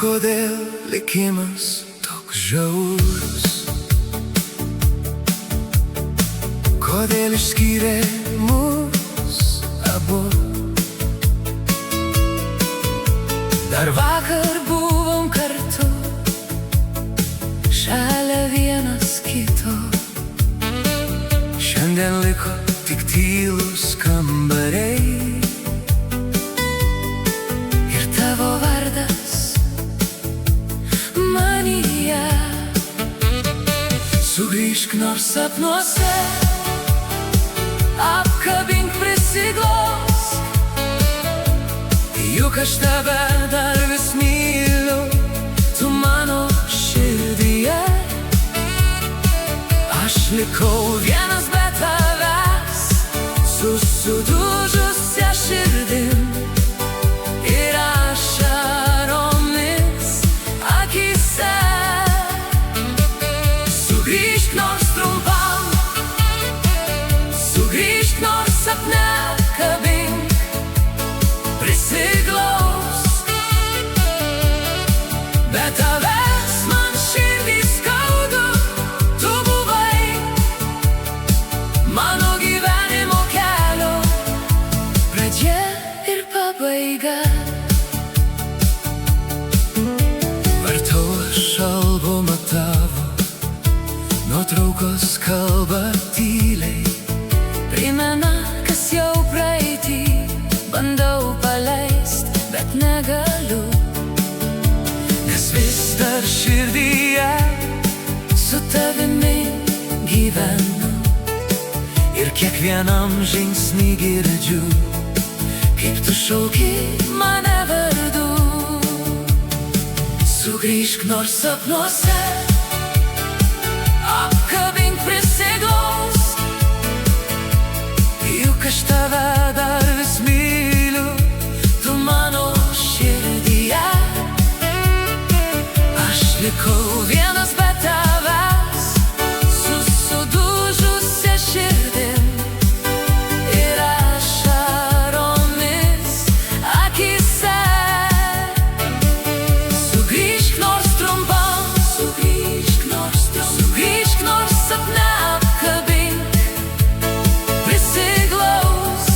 Kodėl likimas toks žiaurus? Kodėl išskyrė mus abu? Dar vakar buvom kartu, šalia vienas kito. Šiandien liko tik tylūs kambariai ir tavo vardas manyje. Sugrįžk nors sapnuose, apkabink, prisiglosk, juk aš tave dar vis myliu, tu mano širdyje. Aš likau vienas be tavęs, su sudužusia širdim ir ašaromis akyse. Sugrįžk nors trumpam, sugrįžk nors sapne, apkabink, prisiglaus. Be tavęs man širdį skaudu, tu buvai mano gyvenimo kelio pradžia ir pabaiga. Vartau aš albumą tavo, nuotraukos kalba tyliai, primena, kas jau praeitį. Bandau paleist, bet negaliu, nes vis dar širdyje su tavimi gyvenu. Ir kiekvienam žingsnį girdžiu, kaip tu šauki mane vardu. Sugrįžk nors sapnuose, apkabink, prisiglaus, juk aš tave dar vis myliu, tu mano širdyje. Aš likau vienas be tavęs, su sudužusia širdim ir ašaromis akyse. Sugrįžk nors trumpam, sugrįžk nors sapne, apkabink, prisiglaus.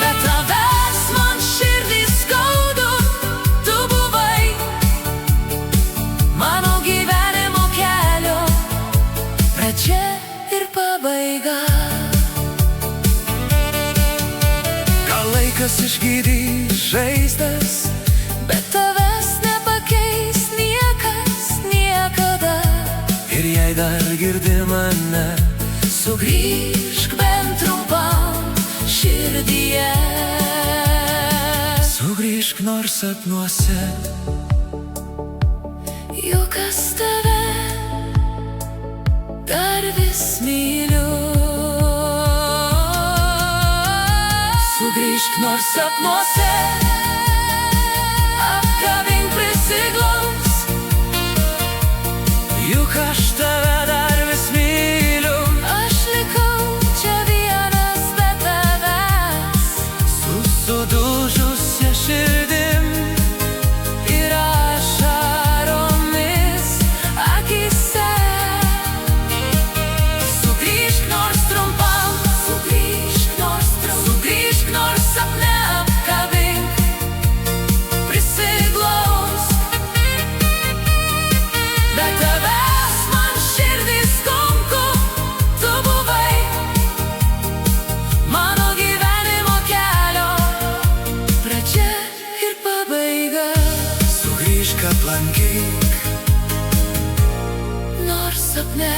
Be tavęs man širdį skaudu, tu buvai mano gyvenimo kelio pradžia ir pabaiga. Gal laikas išgydys žaizdas, bet tavęs nepakeis niekas niekada. Ir jei dar girdi mane, sugrįžk bent trumpam širdyje. Sugrįžk nors sapnuose, juk aš tave dar vis myliu. Sugrįžk nors sapnuose, apkabink, prisiglaus, juk aš tave dar vis myliu. Aš likau čia vienas be tavęs, su sudužusia širdim ir ašaromis akyse. Sugrįžk nors trumpam, sugrįžk nors sapne, apkabink, prisiglaus. Be tavęs man širdį sunku, tu buvai mano gyvenimo kelio pradžia ir pabaiga. Sugrįžk, aplankyk, nors sapne.